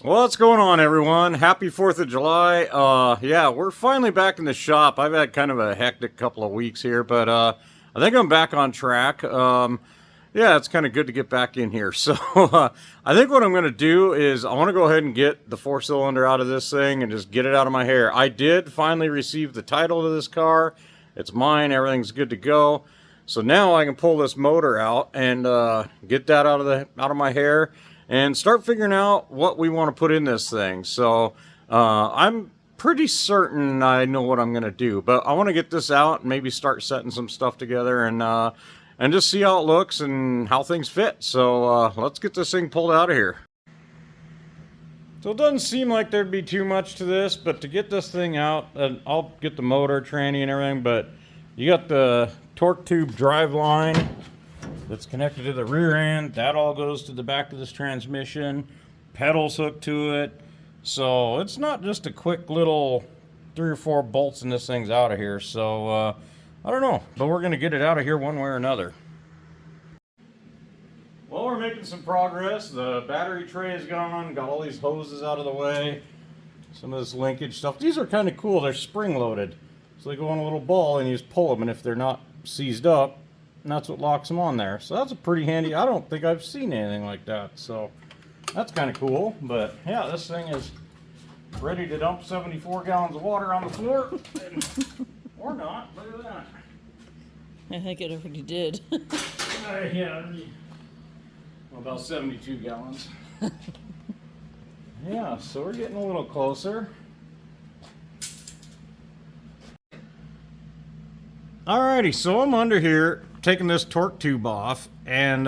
What's going on, everyone? Happy 4th of July. Yeah, we're finally back in the shop. I've had kind of a hectic couple of weeks here, but I think I'm back on track. Yeah, it's kind of good to get back in here. So I think what I'm going to do is I want to go ahead and get the 4-cylinder out of this thing and just get it out of my hair. I did finally receive the title to this car. It's mine. Everything's good to go. So now I can pull this motor out and get that out of my hair and start figuring out what we want to put in this thing. So I'm pretty certain I know what I'm going to do, but I want to get this out and maybe start setting some stuff together and just see how it looks and how things fit. So let's get this thing pulled out of here. So it doesn't seem like there'd be too much to this, but to get this thing out, I'll get the motor, tranny, and everything, but you got the torque tube drive line that's connected to the rear end. That all goes to the back of this transmission. Pedals hooked to it. So it's not just a quick little 3 or 4 bolts and this thing's out of here. So I don't know, but we're going to get it out of here one way or another. Well, we're making some progress. The battery tray is gone. Got all these hoses out of the way. Some of this linkage stuff. These are kind of cool. They're spring loaded. So they go on a little ball and you just pull them, and if they're not seized up, and that's what locks them on there. So that's a pretty handy. I don't think I've seen anything like that. So that's kind of cool. But yeah, this thing is ready to dump 74 gallons of water on the floor. Or not. Look at that. I think it already did. Yeah. Well, about 72 gallons. Yeah, so we're getting a little closer. Alrighty, so I'm under here taking this torque tube off, and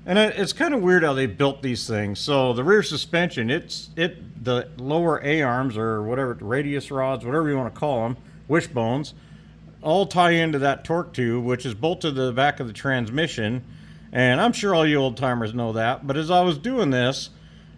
it's kind of weird how they built these things. So the rear suspension, the lower A arms or whatever, radius rods, whatever you want to call them, wishbones, all tie into that torque tube, which is bolted to the back of the transmission. And I'm sure all you old timers know that. But as I was doing this,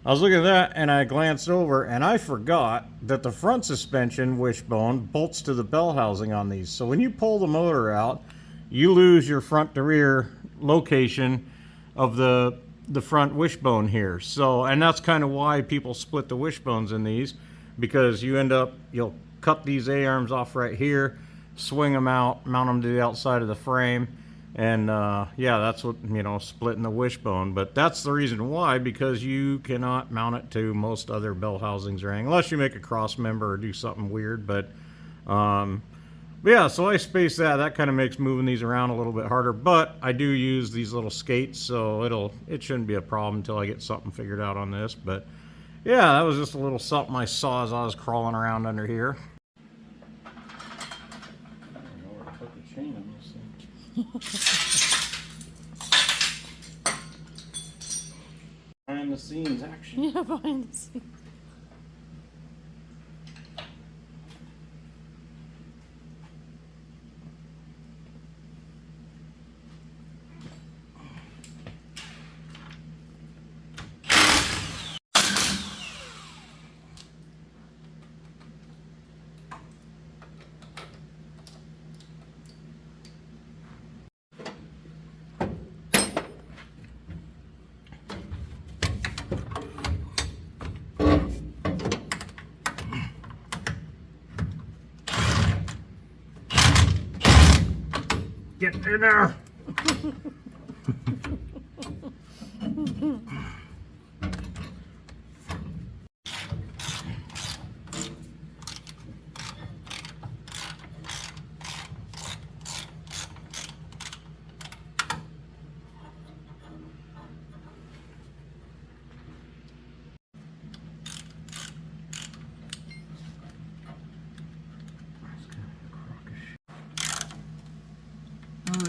I was looking at that and I glanced over and I forgot that the front suspension wishbone bolts to the bell housing on these. So when you pull the motor out, you lose your front to rear location of the front wishbone here. So, and that's kind of why people split the wishbones in these, because you'll cut these A-arms off right here, swing them out, mount them to the outside of the frame, and yeah, that's what, splitting the wishbone. But that's the reason why, because you cannot mount it to most other bell housings or anything, unless you make a cross member or do something weird. But yeah, so I spaced that. That kind of makes moving these around a little bit harder, but I do use these little skates, so it shouldn't be a problem until I get something figured out on this. But yeah, that was just a little something I saw as I was crawling around under here. Behind the scenes action. Yeah, behind the scenes. Get in there!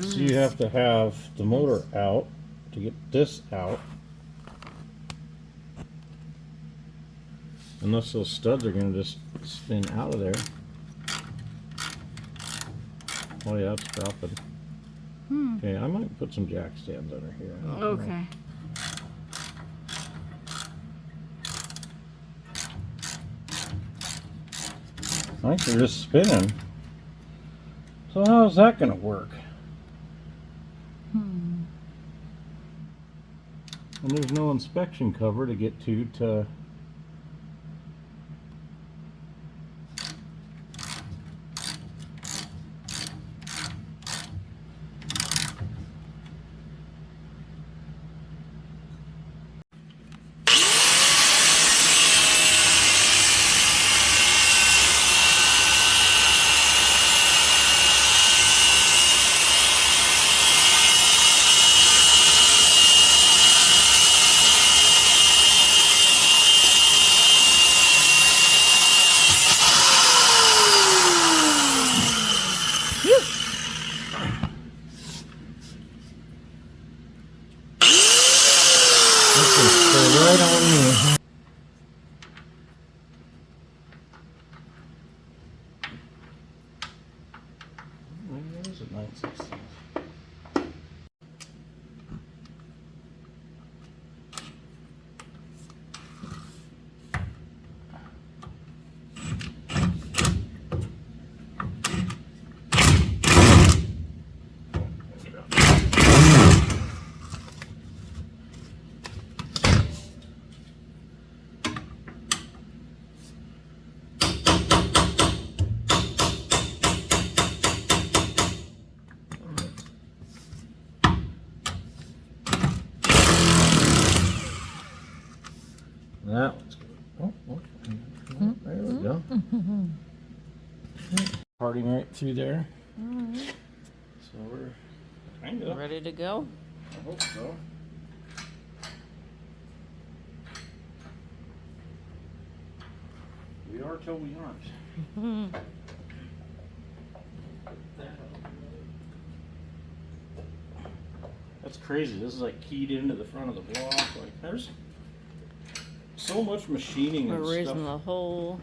So you have to have the motor out to get this out. Unless those studs are going to just spin out of there. Oh yeah, it's dropping. Okay, I might put some jack stands under here. Okay. I think they're just spinning. So how's that going to work? And there's no inspection cover to get to right on me. What is it, 916? That one's good. Oh, okay. There we go. Parting right through there. So we're kind of Ready to go? I hope so. We are till we aren't. That's crazy. This is like keyed into the front of the block. Like there's so much machining We're and raising stuff. the whole.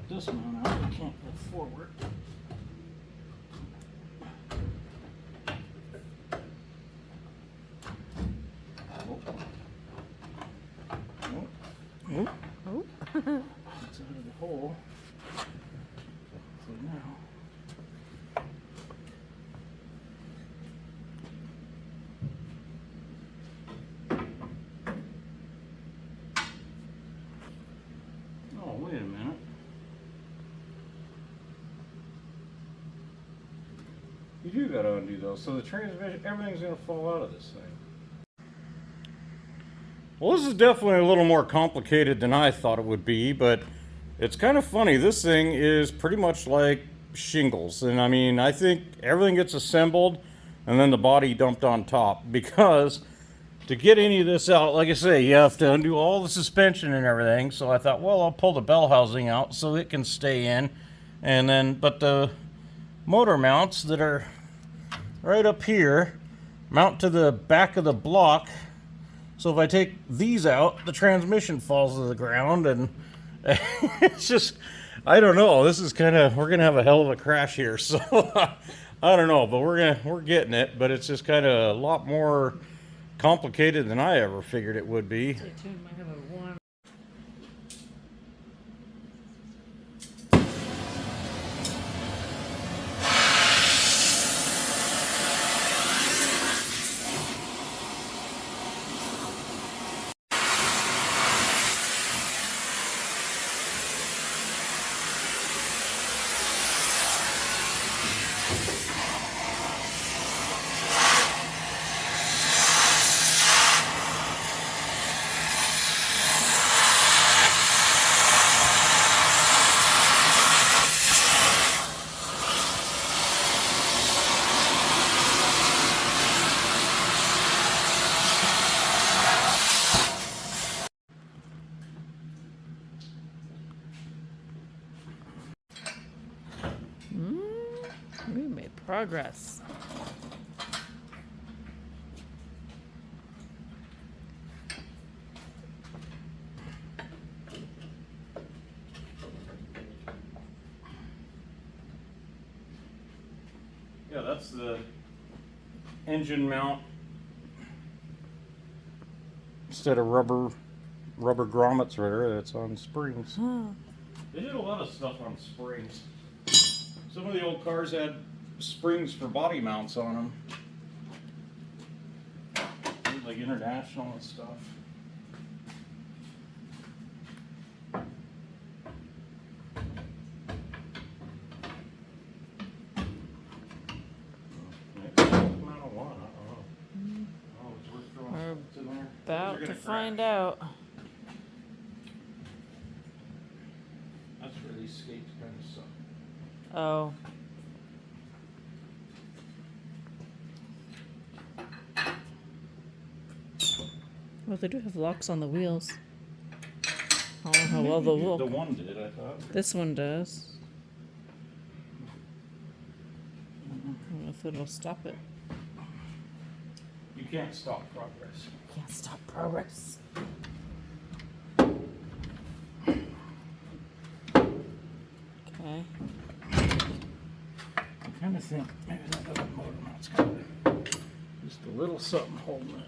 This one out. I can't go forward. Oh. Oh. It's out of the hole. So now. Oh, wait a minute. You do gotta undo those. So the transmission, everything's gonna fall out of this thing. Well, this is definitely a little more complicated than I thought it would be, but it's kind of funny. This thing is pretty much like shingles. And I mean, I think everything gets assembled and then the body dumped on top, because to get any of this out, like I say, you have to undo all the suspension and everything. So I thought, well, I'll pull the bell housing out so it can stay in. And then, but the motor mounts that are right up here mount to the back of the block. So if I take these out, the transmission falls to the ground, and it's just, I don't know. This is kind of, we're gonna have a hell of a crash here. So I don't know, but we're getting it. But it's just kind of a lot more complicated than I ever figured it would be. Stay tuned. Might have a one. We made progress. Yeah, that's the engine mount. Instead of rubber grommets right, it's on springs. They did a lot of stuff on springs. Some of the old cars had springs for body mounts on them. Like International and stuff. We're about to find out. That's where these skates kind of suck. Oh. Well, they do have locks on the wheels. I don't know how well they'll The look. one did, I thought. This one does. I don't know if it'll stop it. You can't stop progress. Can't stop progress. Okay. I kind of think maybe that other motor mount's got just a little something holding it.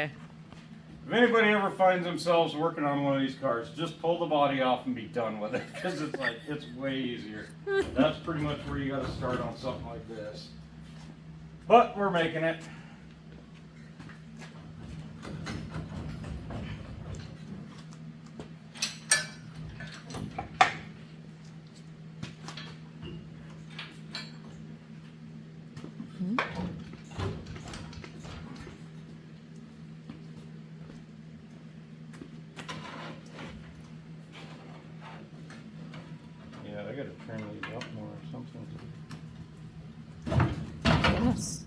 Okay. If anybody ever finds themselves working on one of these cars, just pull the body off and be done with it, because it's way easier. That's pretty much where you got to start on something like this. But we're making it. Yeah, I gotta turn these up more or something. Yes.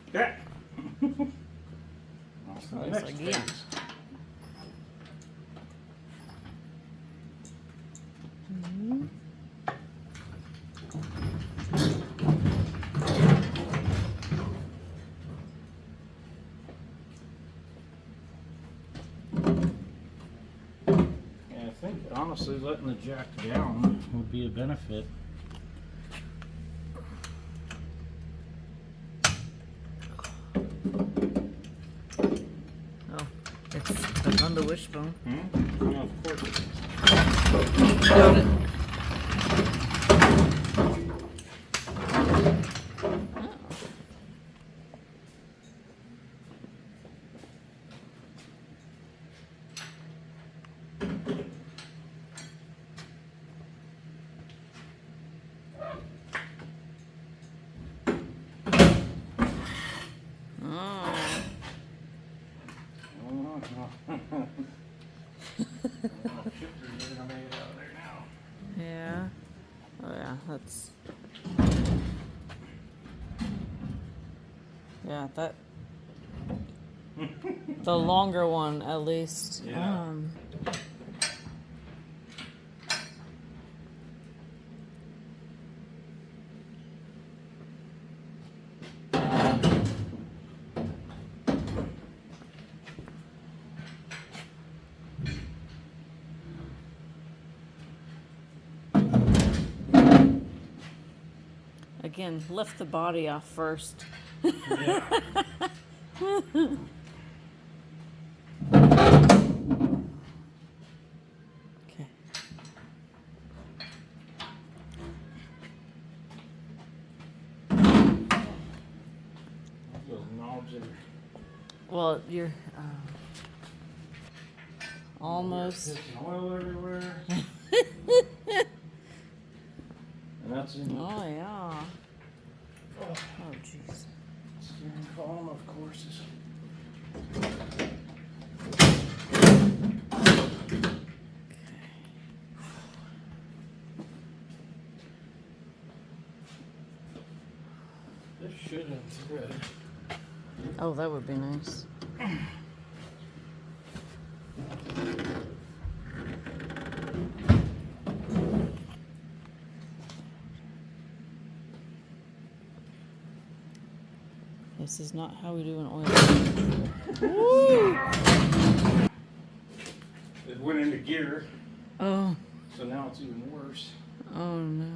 Okay. On to the Looks next like, yeah. phase. Yeah, I think honestly letting the jack down would be a benefit. Oh, it's on the wishbone. Yeah, of course it is. Got it. Yeah. Oh yeah, that's. Yeah, that. The longer one, at least. Yeah. Again, lift the body off first. Yeah. Well, you're almost. Pissing oil everywhere. And that's in the Oh yeah. Oh jeez. steering column, of course. This should have thread. Oh, that would be nice. This is not how we do an oil. Woo! It went into gear, Oh, so now it's even worse. oh no.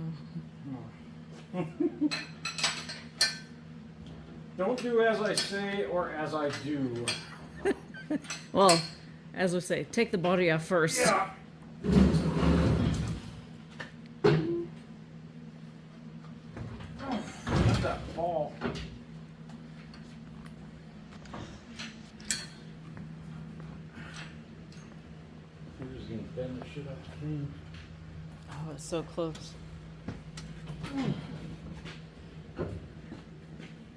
Don't do as I say or as I do. Well, as we say, take the body off first. Yeah. Let that fall. We're just gonna bend the shit up clean. Oh, it's so close.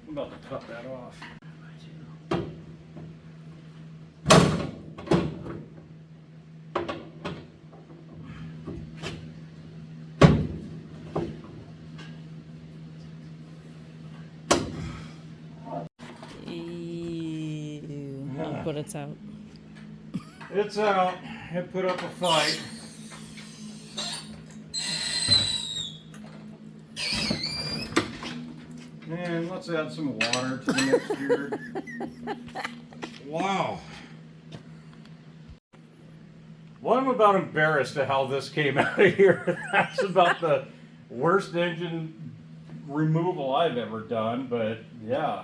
I'm about to cut that off. Ew. Oh, but it's out. It's out. It put up a fight. And let's add some water to the mixture. Wow. Well, I'm about embarrassed at how this came out of here. That's about the worst engine removal I've ever done, but yeah.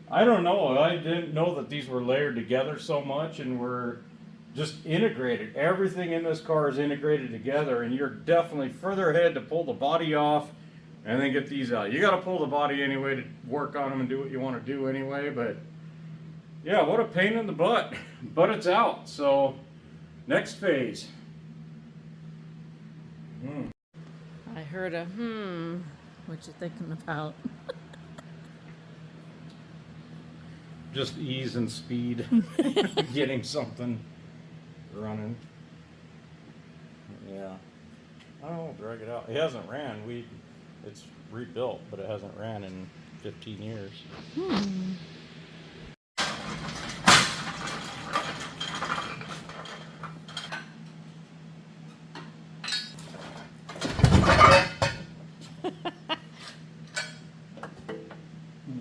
I don't know. I didn't know that these were layered together so much and were just integrated. Everything in this car is integrated together, and you're definitely further ahead to pull the body off and then get these out. You got to pull the body anyway to work on them and do what you want to do anyway, but yeah, what a pain in the butt. But it's out, so next phase. I heard a what you thinking about? Just ease and speed, getting something running. Yeah. I don't know, drag it out. It hasn't ran. It's rebuilt, but it hasn't ran in 15 years.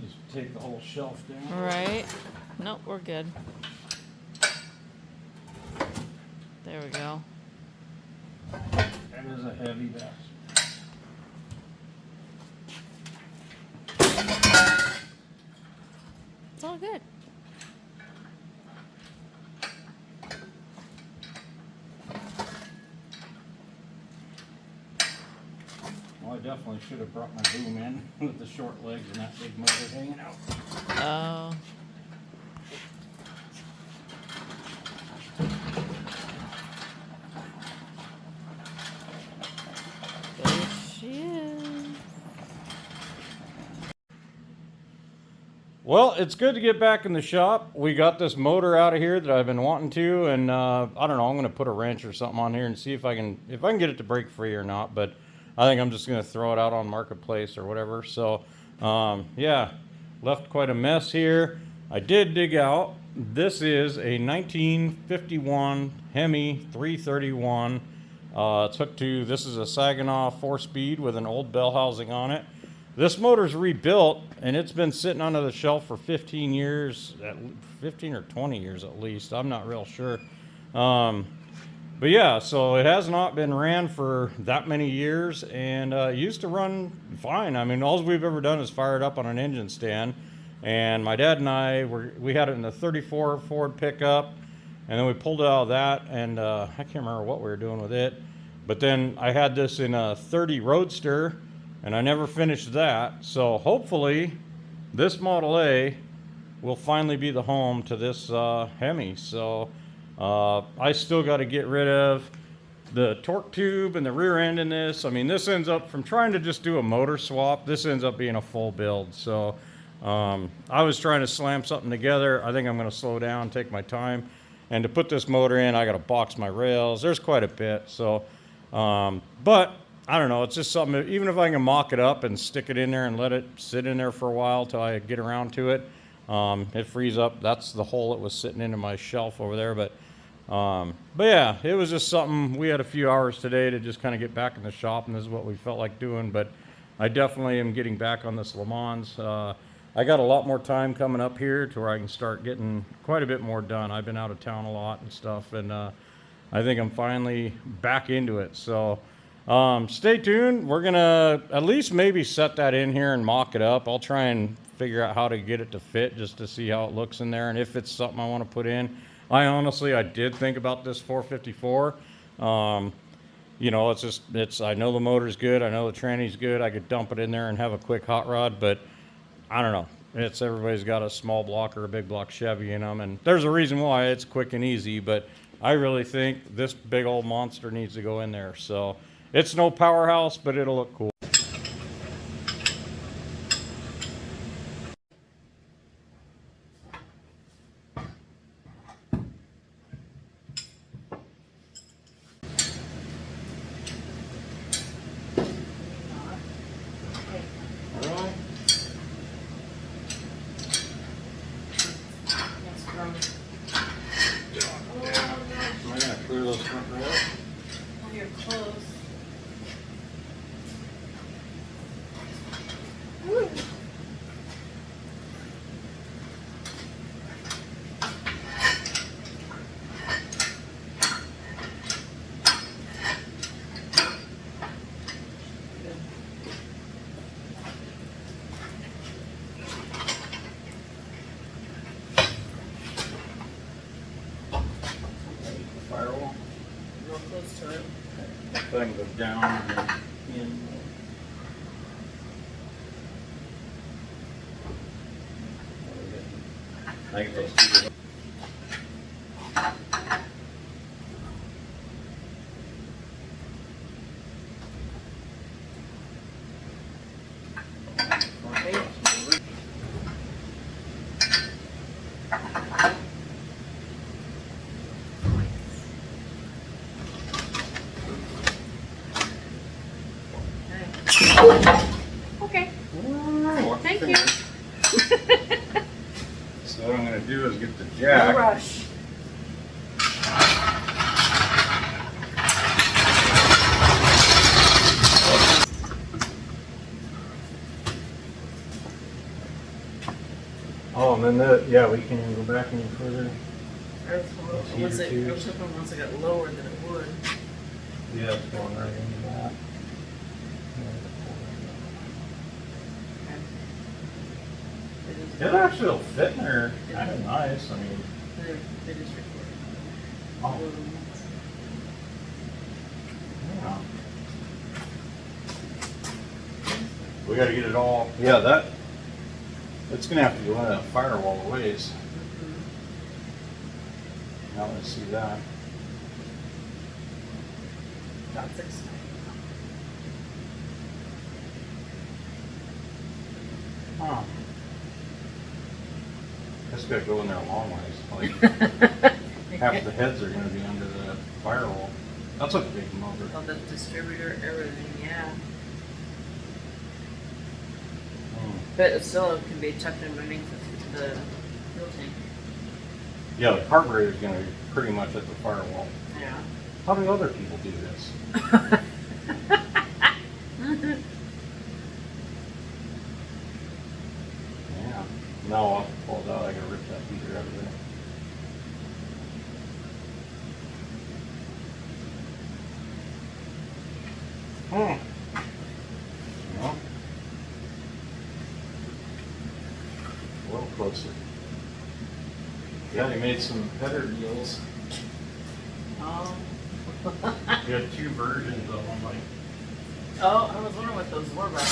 Just take the whole shelf down. All right. Nope, we're good. There we go. That is a heavy vest. It's all good. Well, I definitely should have brought my boom in with the short legs and that big motor hanging out. Oh. There she is. Well, it's good to get back in the shop. We got this motor out of here that I've been wanting to, and I don't know. I'm going to put a wrench or something on here and see if I can get it to break free or not. But I think I'm just going to throw it out on Marketplace or whatever. So, yeah, left quite a mess here. I did dig out. This is a 1951 Hemi 331. It's hooked to, this is a Saginaw 4-speed with an old bell housing on it. This motor's rebuilt, and it's been sitting under the shelf for 15 years, 15 or 20 years at least. I'm not real sure. But yeah, so it has not been ran for that many years, and used to run fine. I mean, all we've ever done is fire it up on an engine stand. And my dad and I, we had it in the 34 Ford pickup, and then we pulled it out of that, and I can't remember what we were doing with it. But then I had this in a 30 Roadster, and I never finished that. So hopefully this Model A will finally be the home to this Hemi. So I still got to get rid of the torque tube and the rear end in this. I mean, this ends up, from trying to just do a motor swap, this ends up being a full build. So I was trying to slam something together. I think I'm going to slow down, take my time. And to put this motor in, I got to box my rails. There's quite a bit. So, but I don't know. It's just something, even if I can mock it up and stick it in there and let it sit in there for a while till I get around to it, it frees up. That's the hole that was sitting into my shelf over there. But yeah, it was just something. We had a few hours today to just kind of get back in the shop, and this is what we felt like doing. But I definitely am getting back on this Le Mans. I got a lot more time coming up here to where I can start getting quite a bit more done. I've been out of town a lot and stuff, and I think I'm finally back into it. So stay tuned. We're gonna at least maybe set that in here and mock it up. I'll try and figure out how to get it to fit, just to see how it looks in there and if it's something I want to put in. I did think about this 454. You know, I know the motor's good. I know the tranny's good. I could dump it in there and have a quick hot rod, but I don't know. Everybody's got a small block or a big block Chevy in them, and there's a reason why it's quick and easy, but I really think this big old monster needs to go in there. So it's no powerhouse, but it'll look cool. Clear those front rails. Oh, you're close. Firewall. Real close to it. Thing goes down and then in. I think those two are- Okay. Watch Thank your you. fingers. So what I'm going to do is get the No jack. rush. Oh, and then we can even go back any further. Once it got lower than it would. Yeah, it's going right into that. It actually will fit in there kind of nice. I mean, It is recorded. oh, yeah. We got to get it all. Yeah, it's going to have to go in that firewall a ways. Now let's see that. That's exciting. Huh. That's got to go in there a long ways. Like half the heads are going to be under the firewall. That's a big motor. Oh, the distributor, everything, yeah. But it still can be tucked underneath the fuel tank. Yeah, the carburetor is going to be pretty much at the firewall. Yeah. How do other people do this? Yeah. No, I'll pull it out. I got to rip that heater out of there. Well, a little closer. Yeah, they made some header deals. Oh. You had two versions of them, like. Oh, I was wondering what those were about.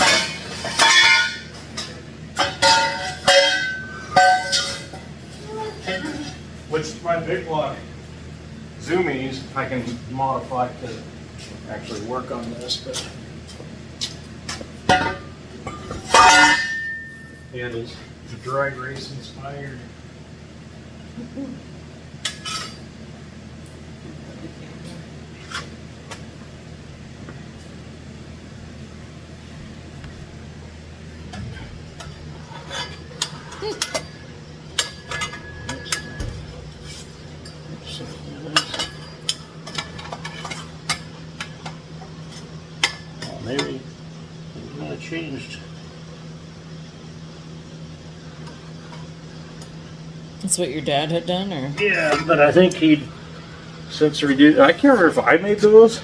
my big block zoomies, I can modify to actually work on this, but yeah, it is drag race inspired. Maybe it might have changed. That's what your dad had done, or? Yeah, but I think he'd since reduced. I can't remember if I made those.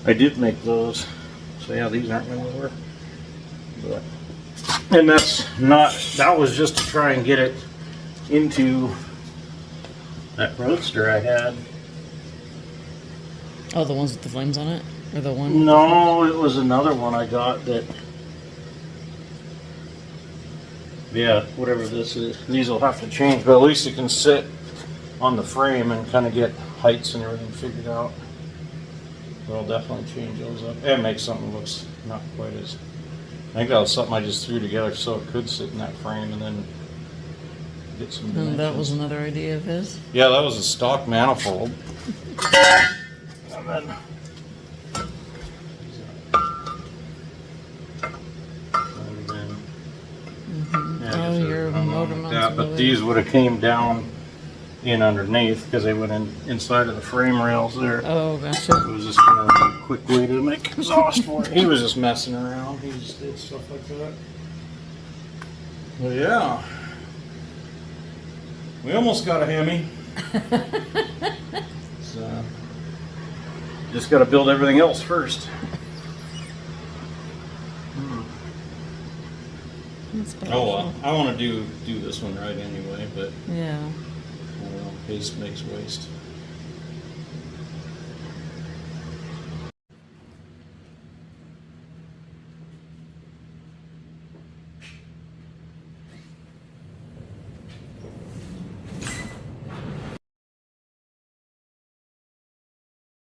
I did make those. So yeah, these aren't gonna work. But and that's not. That was just to try and get it into that roadster I had. Oh, the ones with the flames on it? Or the one? No, it was another one I got that. Yeah, whatever this is. These will have to change, but at least it can sit on the frame and kind of get heights and everything figured out. But I'll definitely change those up and make something that looks not quite as. I think that was something I just threw together so it could sit in that frame and then get some dimensions. And that was another idea of his? Yeah, that was a stock manifold. And then yeah, Oh, your motor like mounts that, but really- these would have came down in underneath because they went in inside of the frame rails there. Oh, gotcha. It was just kind of a quick way to make exhaust for it. He was just messing around. He just did stuff like that. Well, yeah. We almost got a Hemi. So, just got to build everything else first. That's Oh well, I want to do this one right anyway, but Yeah. I don't know, haste makes waste.